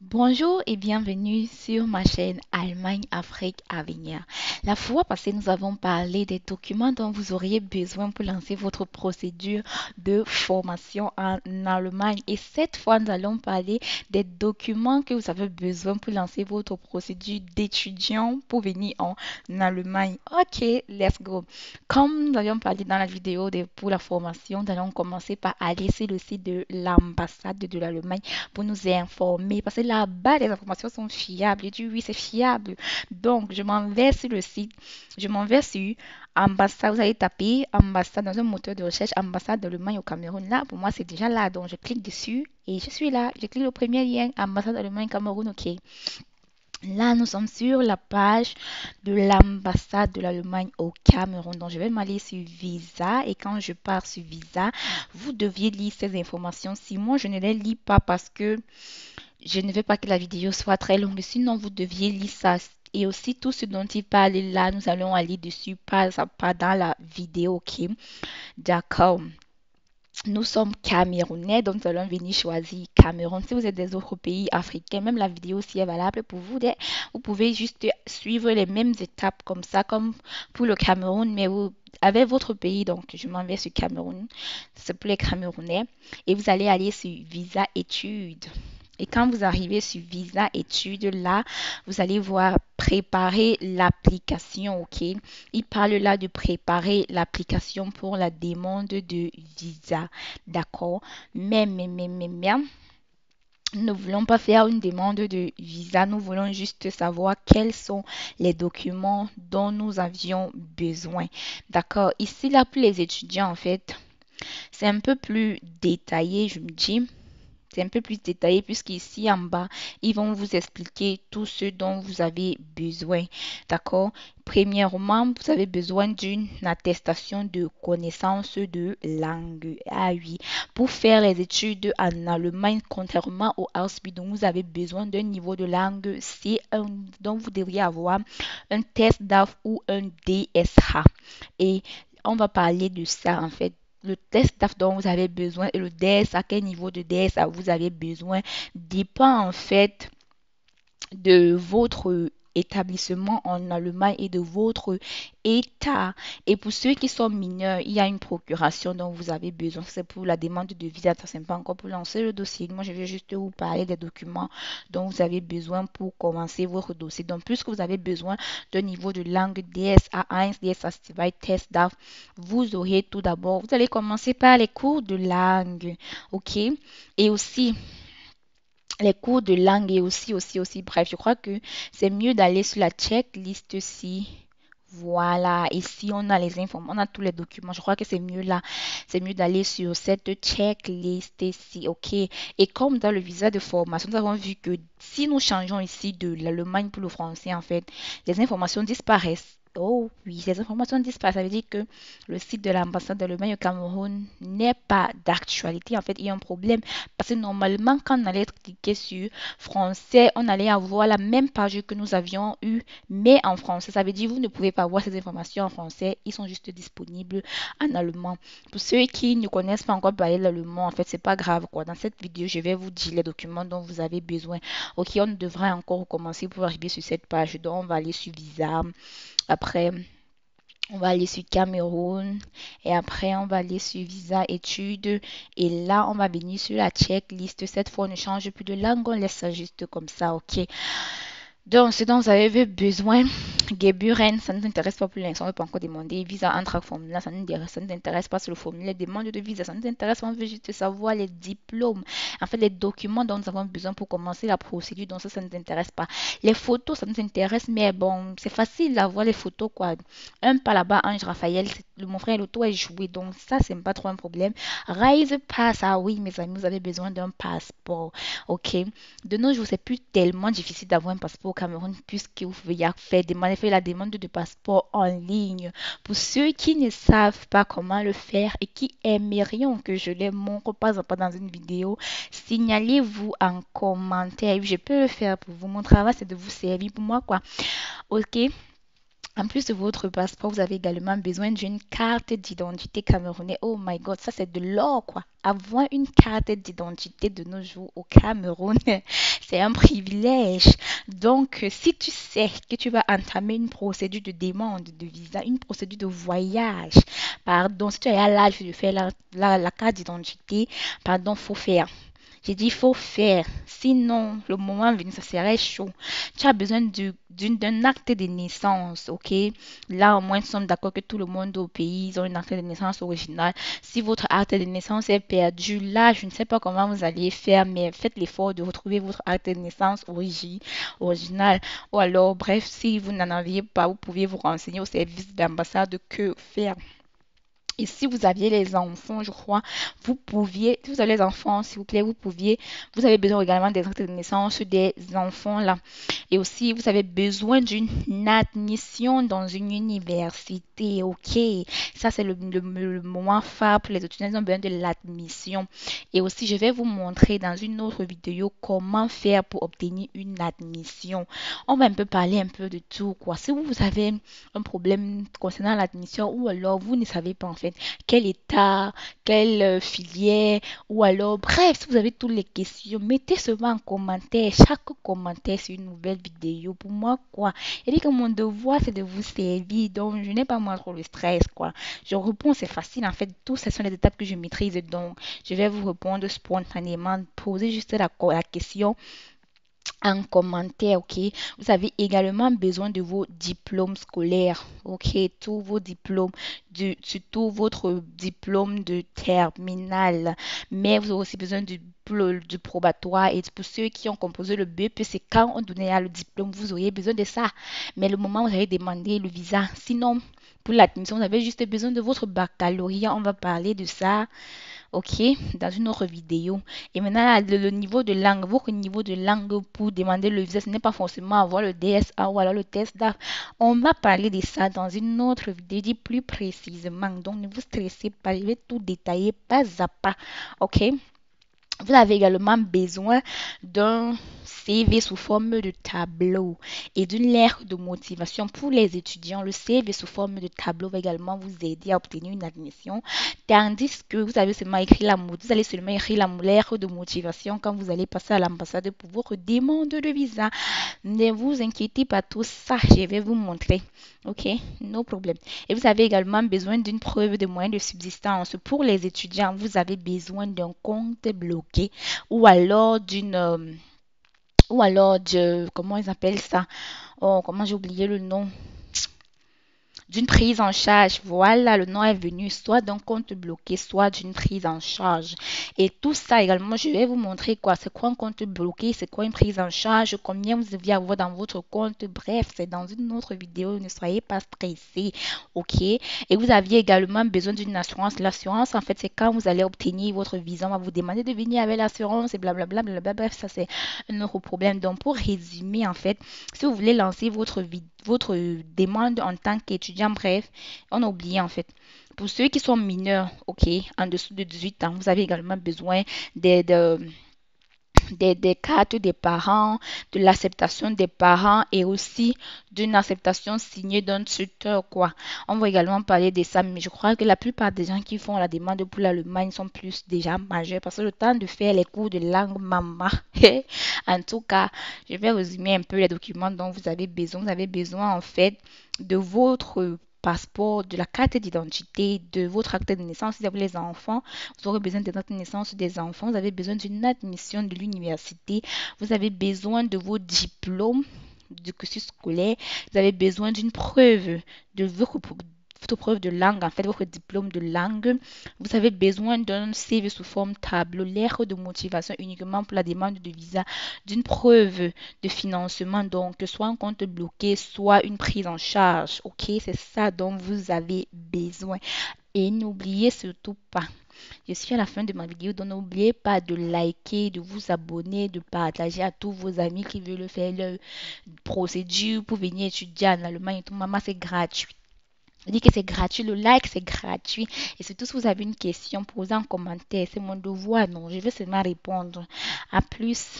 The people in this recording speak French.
Bonjour et bienvenue sur ma chaîne Allemagne Afrique à venir. La fois passée, nous avons parlé des documents dont vous auriez besoin pour lancer votre procédure de formation en Allemagne. Et cette fois, nous allons parler des documents que vous avez besoin pour lancer votre procédure d'étudiant pour venir en Allemagne. Ok, let's go. Comme nous avions parlé dans la vidéo pour la formation, nous allons commencer par aller sur le site de l'ambassade de l'Allemagne pour nous informer. Parce que là-bas, les informations sont fiables. J'ai dit oui, c'est fiable. Donc, je m'en vais sur le site. Je m'en vais sur ambassade. Vous allez taper ambassade dans un moteur de recherche, ambassade d'Allemagne au Cameroun. Là, pour moi, c'est déjà là. Donc, je clique dessus et je suis là. Je clique le premier lien, ambassade d'Allemagne Cameroun. OK. Là, nous sommes sur la page de l'ambassade de l'Allemagne au Cameroun. Donc, je vais m'aller sur Visa. Et quand je pars sur Visa, vous deviez lire ces informations. Si moi, je ne les lis pas parce que je ne veux pas que la vidéo soit très longue, sinon vous deviez lire ça. Et aussi tout ce dont il parle là, nous allons aller dessus pas à pas dans la vidéo, ok? D'accord. Nous sommes Camerounais, donc nous allons venir choisir Cameroun. Si vous êtes des autres pays africains, même la vidéo aussi est valable pour vous. Vous pouvez juste suivre les mêmes étapes comme ça, comme pour le Cameroun, mais vous avec votre pays. Donc, je m'en vais sur Cameroun. C'est pour les Camerounais. Et vous allez aller sur Visa études. Et quand vous arrivez sur Visa études, là, vous allez voir préparer l'application, ok? Il parle là de préparer l'application pour la demande de visa, d'accord? Mais, nous ne voulons pas faire une demande de visa, nous voulons juste savoir quels sont les documents dont nous avions besoin, d'accord? Ici, là, pour les étudiants, en fait, c'est un peu plus détaillé, je me dis. C'est un peu plus détaillé puisqu'ici en bas, ils vont vous expliquer tout ce dont vous avez besoin. D'accord? Premièrement, vous avez besoin d'une attestation de connaissance de langue. Ah oui. Pour faire les études en Allemagne, contrairement au Ausbildung, dont vous avez besoin d'un niveau de langue C1, dont vous devriez avoir un test DAF ou un DSH. Et on va parler de ça en fait. Le test DAF dont vous avez besoin et le DES, à quel niveau de DES vous avez besoin, dépend en fait de votre établissement en Allemagne et de votre état. Et pour ceux qui sont mineurs, il y a une procuration dont vous avez besoin. C'est pour la demande de visa. Ça, c'est pas encore pour lancer le dossier. Moi, je vais juste vous parler des documents dont vous avez besoin pour commencer votre dossier. Donc, puisque vous avez besoin d'un niveau de langue DSA1, DSA2, test DAF, vous aurez tout d'abord, vous allez commencer par les cours de langue. OK? Et aussi, les cours de langue et aussi. Bref, je crois que c'est mieux d'aller sur la checklist-ci. Voilà, ici on a les informations, on a tous les documents. Je crois que c'est mieux là. C'est mieux d'aller sur cette checklist-ci, ok? Et comme dans le visa de formation, nous avons vu que si nous changeons ici de l'Allemagne pour le français, en fait, les informations disparaissent. Oh oui, les informations disparaissent. Ça veut dire que le site de l'ambassade d'Allemagne au Cameroun n'est pas d'actualité. En fait, il y a un problème parce que normalement, quand on allait cliquer sur français, on allait avoir la même page que nous avions eue, mais en français. Ça veut dire que vous ne pouvez pas voir ces informations en français. Ils sont juste disponibles en allemand. Pour ceux qui ne connaissent pas encore parler l'allemand, en fait, c'est pas grave, quoi. Dans cette vidéo, je vais vous dire les documents dont vous avez besoin. Ok, on devrait encore recommencer pour arriver sur cette page. Donc, on va aller sur Visa. Après, on va aller sur Cameroun et après on va aller sur Visa études et là on va venir sur la checklist. Cette fois on ne change plus de langue, on laisse ça juste comme ça, ok. Donc, ce dont vous avez besoin, Geburen, ça ne nous intéresse pas pour l'instant, on ne peut pas encore demander. Visa Antrag formulaire, ça ne nous intéresse pas sur le formulaire. Demande de visa, ça ne nous intéresse pas, on veut juste savoir les diplômes. En fait, les documents dont nous avons besoin pour commencer la procédure, donc ça ne nous intéresse pas. Les photos, ça nous intéresse, mais bon, c'est facile d'avoir les photos, quoi. Un pas là-bas, Ange Raphaël, mon frère, l'auto est joué, donc ça, c'est pas trop un problème. Rise Pass, ah oui, mes amis, vous avez besoin d'un passeport, ok. De nos jours, c'est plus tellement difficile d'avoir un passeport au Cameroun puisque vous pouvez faire la demande de passeport en ligne. Pour ceux qui ne savent pas comment le faire et qui aimerions que je les montre pas à pas dans une vidéo, signalez-vous en commentaire. Je peux le faire pour vous. Mon travail, c'est de vous servir pour moi, quoi. Ok. En plus de votre passeport, vous avez également besoin d'une carte d'identité camerounaise. Oh my God, ça c'est de l'or, quoi. Avoir une carte d'identité de nos jours au Cameroun, c'est un privilège. Donc, si tu sais que tu vas entamer une procédure de demande de visa, une procédure de voyage, pardon, si tu es à l'âge de faire la carte d'identité, pardon, faut faire. J'ai dit, il faut faire. Sinon, le moment venu, ça serait chaud. Tu as besoin d'un acte de naissance, ok? Là, au moins, nous sommes d'accord que tout le monde au pays, ils ont un acte de naissance original. Si votre acte de naissance est perdu, là, je ne sais pas comment vous allez faire, mais faites l'effort de retrouver votre acte de naissance original. Ou alors, bref, si vous n'en aviez pas, vous pouvez vous renseigner au service d'ambassade que faire. Et si vous aviez les enfants, je crois, vous pouviez, si vous avez les enfants, s'il vous plaît, vous avez besoin également des actes de naissance des enfants là. Et aussi, vous avez besoin d'une admission dans une université, ok? Ça, c'est le moment phare pour les étudiants, ils ont besoin de l'admission. Et aussi, je vais vous montrer dans une autre vidéo comment faire pour obtenir une admission. On va un peu parler un peu de tout, quoi. Si vous avez un problème concernant l'admission ou alors vous ne savez pas en fait quel état, quelle filière ou alors bref, si vous avez toutes les questions, mettez seulement en commentaire. Chaque commentaire c'est une nouvelle vidéo pour moi quoi. Et dit que mon devoir c'est de vous servir donc je n'ai pas moi trop le stress quoi. Je réponds c'est facile en fait. Tout ce sont les étapes que je maîtrise donc je vais vous répondre spontanément. Posez juste la question en commentaire, ok? Vous avez également besoin de vos diplômes scolaires, ok? Tous vos diplômes, surtout votre diplôme de terminale. Mais vous avez aussi besoin du probatoire. Et pour ceux qui ont composé le BEP, c'est quand on donnait le diplôme, vous auriez besoin de ça. Mais le moment où vous avez demandé le visa, sinon, pour l'admission, vous avez juste besoin de votre baccalauréat. On va parler de ça ok, dans une autre vidéo. Et maintenant, le niveau de langue, votre niveau de langue pour demander le visa, ce n'est pas forcément avoir le DSA ou alors le test DAF. On va parler de ça dans une autre vidéo, dit plus précisément. Donc, ne vous stressez pas, je vais tout détailler pas à pas, ok? Vous avez également besoin d'un CV sous forme de tableau et d'une lettre de motivation pour les étudiants. Le CV sous forme de tableau va également vous aider à obtenir une admission, tandis que vous avez seulement écrit vous allez seulement écrire la lettre de motivation quand vous allez passer à l'ambassade pour votre demande de visa. Ne vous inquiétez pas, tout ça, je vais vous montrer. Ok, no problème. Et vous avez également besoin d'une preuve de moyens de subsistance. Pour les étudiants, vous avez besoin d'un compte bloqué ou alors comment ils appellent ça? Oh, comment j'ai oublié le nom? D'une prise en charge. Voilà, le nom est venu, soit d'un compte bloqué, soit d'une prise en charge. Et tout ça également, je vais vous montrer quoi. C'est quoi un compte bloqué, c'est quoi une prise en charge, combien vous deviez avoir dans votre compte. Bref, c'est dans une autre vidéo, ne soyez pas stressés, ok? Et vous aviez également besoin d'une assurance. L'assurance, en fait, c'est quand vous allez obtenir votre visa, on va vous demander de venir avec l'assurance et blablabla, blablabla. Bref, ça c'est un autre problème. Donc, pour résumer, en fait, si vous voulez lancer votre demande en tant qu'étudiant, bref, on a oublié en fait. Pour ceux qui sont mineurs, ok, en dessous de 18 ans, vous avez également besoin des, de- des cartes des parents, de l'acceptation des parents et aussi d'une acceptation signée d'un tuteur, quoi. On va également parler de ça, mais je crois que la plupart des gens qui font la demande pour l'Allemagne sont plus déjà majeurs parce que le temps de faire les cours de langue maman. En tout cas, je vais résumer un peu les documents dont vous avez besoin. Vous avez besoin en fait de votre passeport, de la carte d'identité, de votre acte de naissance si vous avez les enfants. Vous aurez besoin de notre naissance des enfants. Vous avez besoin d'une admission de l'université. Vous avez besoin de vos diplômes du cursus scolaire. Vous avez besoin d'une preuve de votre preuve de langue, en fait, votre diplôme de langue. Vous avez besoin d'un CV sous forme tableau, lettre de motivation uniquement pour la demande de visa, d'une preuve de financement, donc que soit un compte bloqué, soit une prise en charge. Ok, c'est ça dont vous avez besoin. Et n'oubliez surtout pas, je suis à la fin de ma vidéo, donc n'oubliez pas de liker, de vous abonner, de partager à tous vos amis qui veulent faire leur procédure pour venir étudier en Allemagne et tout. Maman, c'est gratuit. Je dis que c'est gratuit, le like c'est gratuit. Et surtout si vous avez une question, posez en commentaire. C'est mon devoir, non, je vais seulement répondre. À plus.